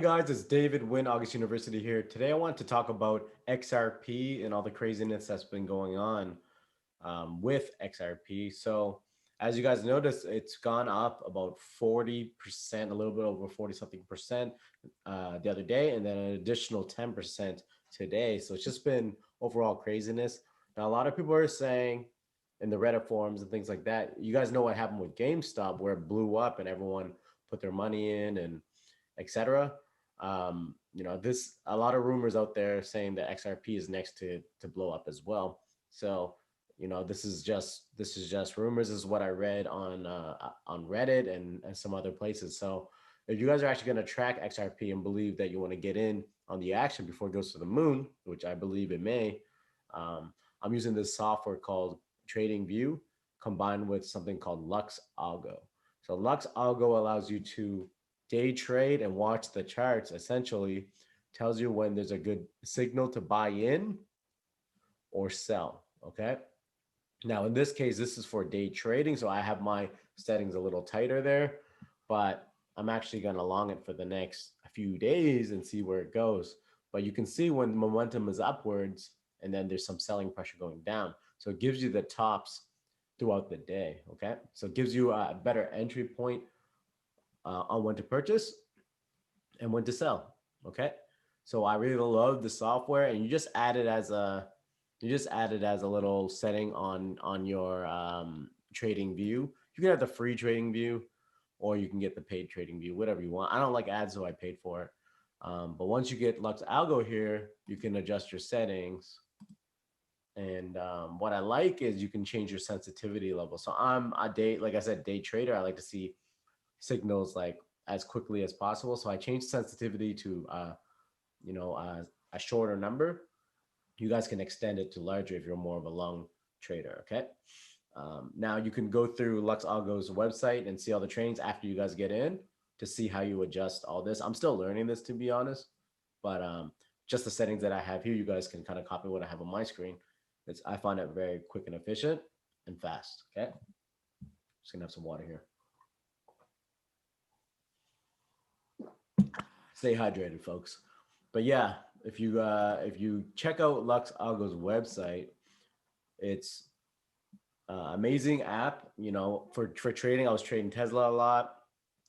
guys, it's David Wynn, August University here. Today I want to talk about XRP and all the craziness that's been going on with XRP. So as you guys noticed, it's gone up about 40%, a little bit over 40 something percent the other day, and then an additional 10% today. So it's just been overall craziness. Now, a lot of people are saying in the Reddit forums and things like that, you guys know what happened with GameStop where it blew up and everyone put their money in and etc. This a lot of rumors out there saying that XRP is next to blow up as well. So, this is just rumors. This is what I read on Reddit and some other places. So, if you guys are actually going to track XRP and believe that you want to get in on the action before it goes to the moon, which I believe it may, I'm using this software called Trading View combined with something called Lux Algo. So Lux Algo allows you to day trade and watch the charts. Essentially tells you when there's a good signal to buy in or sell. Okay, now in this case this is for day trading, so I have my settings a little tighter there, but I'm actually going to long it for the next few days and see where it goes. But you can see when momentum is upwards and then there's some selling pressure going down, so it gives you the tops throughout the day. Okay, so it gives you a better entry point on when to purchase and when to sell. Okay, so I really love the software, and you just add it as a little setting on your trading view. You can have the free trading view, or you can get the paid trading view, whatever you want. I don't like ads, so I paid for it. But once you get Lux Algo here, you can adjust your settings. And what I like is you can change your sensitivity level. So I'm a like I said, day trader. I like to see signals like as quickly as possible. So I changed sensitivity to a shorter number. You guys can extend it to larger if you're more of a long trader. Okay. Now you can go through Lux Algo's website and see all the trains after you guys get in to see how you adjust all this. I'm still learning this, to be honest, but just the settings that I have here, you guys can kind of copy what I have on my screen. I find it very quick and efficient and fast. Okay. Just gonna have some water here. Stay hydrated, folks. But yeah, if you check out Lux Algo's website, it's amazing app. For trading, I was trading Tesla a lot.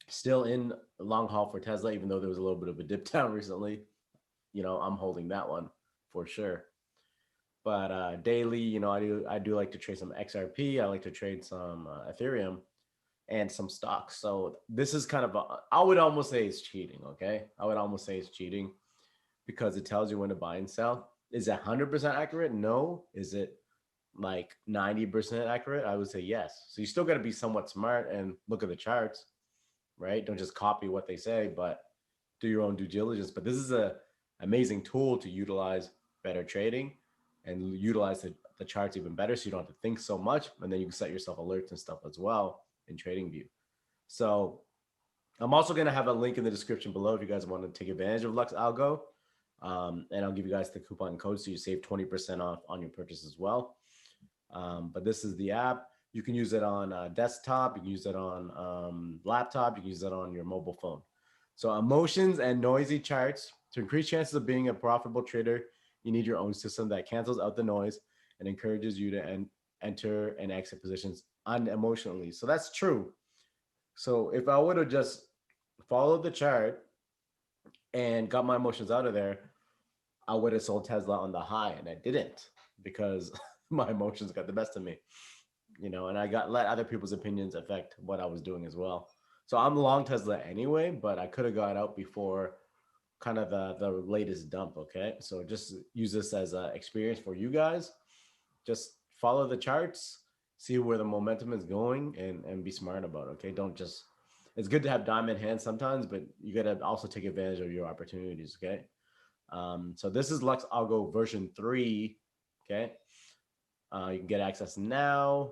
Still in long haul for Tesla, even though there was a little bit of a dip down recently. I'm holding that one for sure. But daily, I do like to trade some XRP. I like to trade some Ethereum and some stocks. So this is kind of I would almost say it's cheating. Okay, I would almost say it's cheating because it tells you when to buy and sell. Is it 100% accurate? No. Is it like 90% accurate? I would say yes. So you still got to be somewhat smart and look at the charts, right? Don't just copy what they say, but do your own due diligence. But this is a amazing tool to utilize better trading and utilize the charts even better, so you don't have to think so much, and then you can set yourself alerts and stuff as well in TradingView. So I'm also going to have a link in the description below if you guys want to take advantage of Lux Algo. And I'll give you guys the coupon code so you save 20% off on your purchase as well. But this is the app. You can use it on desktop. You can use it on laptop. You can use it on your mobile phone. So emotions and noisy charts. To increase chances of being a profitable trader, you need your own system that cancels out the noise and encourages you to enter and exit positions unemotionally. So that's true. So if I would have just followed the chart and got my emotions out of there, I would have sold Tesla on the high, and I didn't because my emotions got the best of me, and I let other people's opinions affect what I was doing as well. So I'm long Tesla anyway, but I could have got out before kind of the latest dump. Okay, so just use this as an experience for you guys. Just follow the charts, see where the momentum is going, and be smart about it. Okay, don't just. It's good to have diamond hands sometimes, but you got to also take advantage of your opportunities. Okay. So this is Lux Algo version 3. Okay. You can get access now.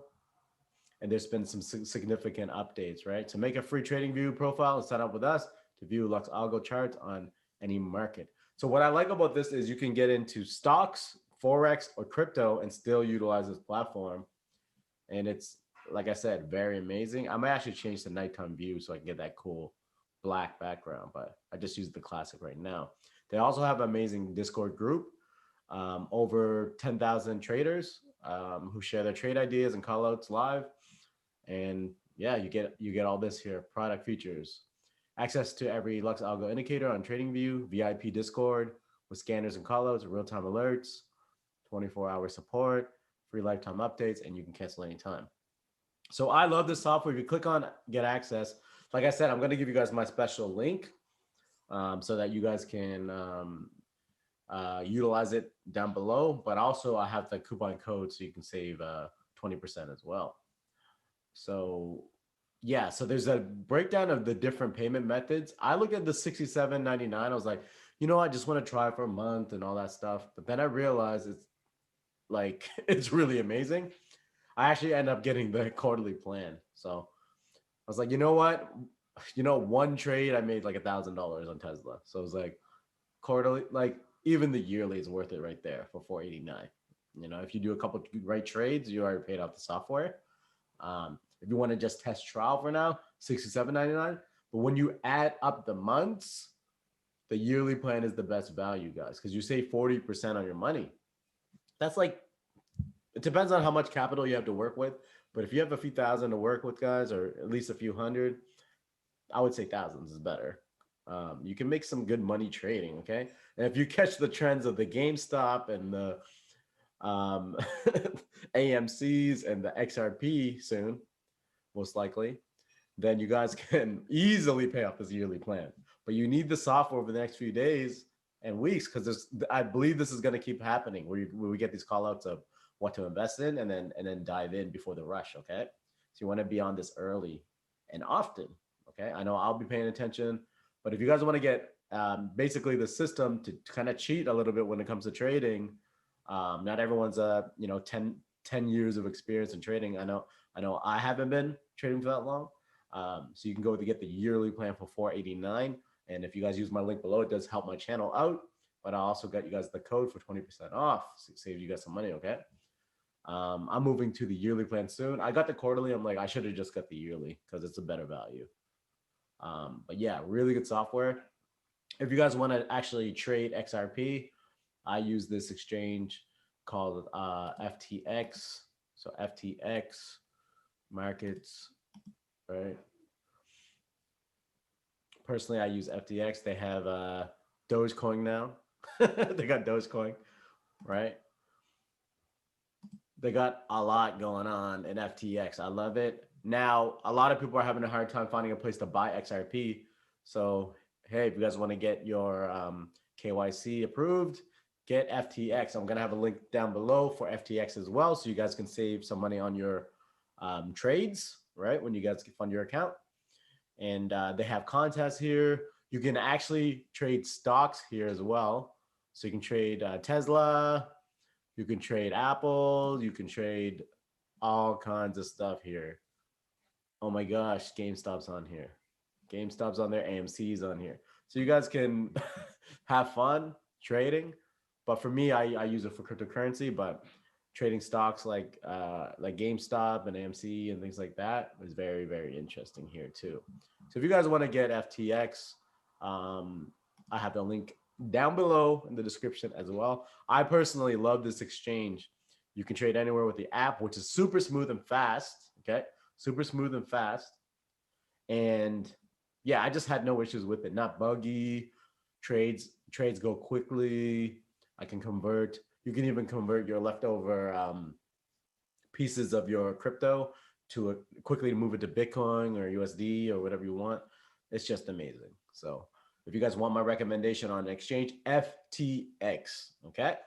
And there's been some significant updates, right? So make a free trading view profile and sign up with us to view Lux Algo charts on any market. So what I like about this is you can get into stocks, Forex, or crypto and still utilize this platform. And it's, like I said, very amazing. I might actually change the nighttime view so I can get that cool black background, but I just use the classic right now. They also have an amazing Discord group, over 10,000 traders who share their trade ideas and callouts live. And yeah, you get all this here: product features, access to every Lux Algo indicator on TradingView, VIP Discord with scanners and callouts, real-time alerts, 24-hour support, free lifetime updates, and you can cancel anytime. So I love this software. If you click on get access, like I said, I'm going to give you guys my special link so that you guys can utilize it down below. But also I have the coupon code so you can save 20% as well. So yeah, so there's a breakdown of the different payment methods. I look at the $67.99. I was like, I just want to try for a month and all that stuff. But then I realized it's like it's really amazing. I actually end up getting the quarterly plan. So I was like, you know what? One trade I made like $1,000 on Tesla. So it was like quarterly, like even the yearly is worth it right there for 489. If you do a couple right trades, you already paid off the software. If you want to just test trial for now, $67.99. But when you add up the months, the yearly plan is the best value, guys, because you save 40% on your money. That's like, it depends on how much capital you have to work with. But if you have a few thousand to work with, guys, or at least a few hundred, I would say thousands is better. You can make some good money trading, okay? And if you catch the trends of the GameStop and the AMCs and the XRP soon, most likely, then you guys can easily pay off this yearly plan. But you need the software over the next few days and weeks, because I believe this is going to keep happening where we get these call outs of what to invest in and then dive in before the rush. Okay. So you want to be on this early and often. Okay. I know I'll be paying attention, but if you guys want to get basically the system to kind of cheat a little bit when it comes to trading, not everyone's 10 years of experience in trading. I know I haven't been trading for that long. So you can go to get the yearly plan for $489. And if you guys use my link below, it does help my channel out. But I also got you guys the code for 20% off. So it saves you guys some money, okay? I'm moving to the yearly plan soon. I got the quarterly. I'm like, I should have just got the yearly because it's a better value. But yeah, really good software. If you guys want to actually trade XRP, I use this exchange called FTX. So FTX markets, right? Personally, I use FTX. They have Dogecoin now. They got Dogecoin, right? They got a lot going on in FTX. I love it. Now, a lot of people are having a hard time finding a place to buy XRP. So, hey, if you guys want to get your KYC approved, get FTX. I'm going to have a link down below for FTX as well, so you guys can save some money on your trades, right, when you guys fund your account. And they have contests here. You can actually trade stocks here as well. So you can trade Tesla, you can trade Apple, you can trade all kinds of stuff here. Oh my gosh, GameStop's on here. GameStop's on there, AMC's on here. So you guys can have fun trading. But for me, I use it for cryptocurrency, but trading stocks like GameStop and AMC and things like that is very, very interesting here too. So if you guys want to get FTX, I have the link down below in the description as well. I personally love this exchange. You can trade anywhere with the app, which is super smooth and fast. Okay, super smooth and fast. And yeah, I just had no issues with it. Not buggy. Trades go quickly. I can convert. You can even convert your leftover pieces of your crypto to quickly move it to Bitcoin or USD or whatever you want. It's just amazing. So if you guys want my recommendation on exchange, FTX, okay?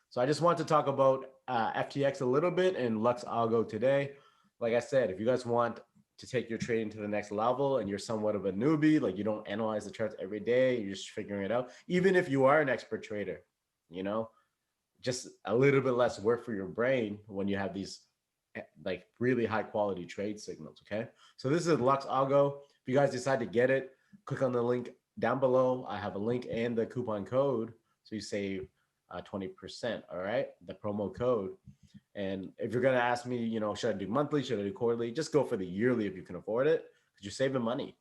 So I just want to talk about FTX a little bit and Lux Algo today. Like I said, if you guys want to take your trading to the next level and you're somewhat of a newbie, like you don't analyze the charts every day, you're just figuring it out. Even if you are an expert trader, just a little bit less work for your brain when you have these like really high quality trade signals. Okay. So this is Lux Algo. If you guys decide to get it, click on the link down below. I have a link and the coupon code. So you save 20%. All right. The promo code. And if you're going to ask me, should I do monthly? Should I do quarterly? Just go for the yearly if you can afford it, because you're saving money.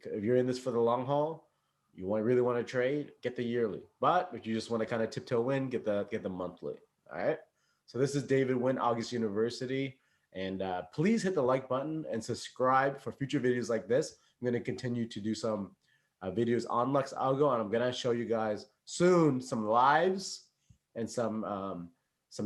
If you're in this for the long haul, you really want to trade, get the yearly. But if you just want to kind of tiptoe in, get the monthly. All right. So this is David Wynn, August University. And please hit the like button and subscribe for future videos like this. I'm going to continue to do some videos on Lux Algo, and I'm going to show you guys soon some lives and some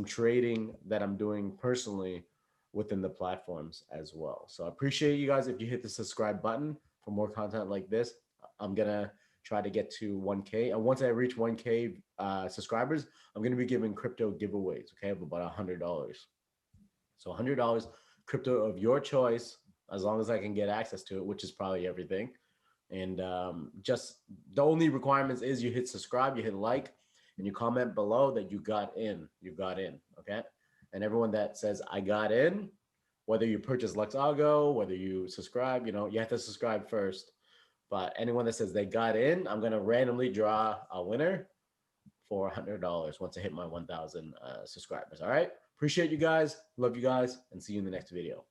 trading that I'm doing personally within the platforms as well. So I appreciate you guys if you hit the subscribe button for more content like this. I'm going to try to get to 1K. And once I reach 1K subscribers, I'm going to be giving crypto giveaways, okay, of about $100. So $100 crypto of your choice, as long as I can get access to it, which is probably everything. And just the only requirements is you hit subscribe, you hit like, and you comment below that you got in. You got in, okay? And everyone that says I got in, whether you purchase Lux Algo, whether you subscribe, you have to subscribe first. But anyone that says they got in, I'm gonna randomly draw a winner for $100 once I hit my 1,000 subscribers. All right. Appreciate you guys. Love you guys, and see you in the next video.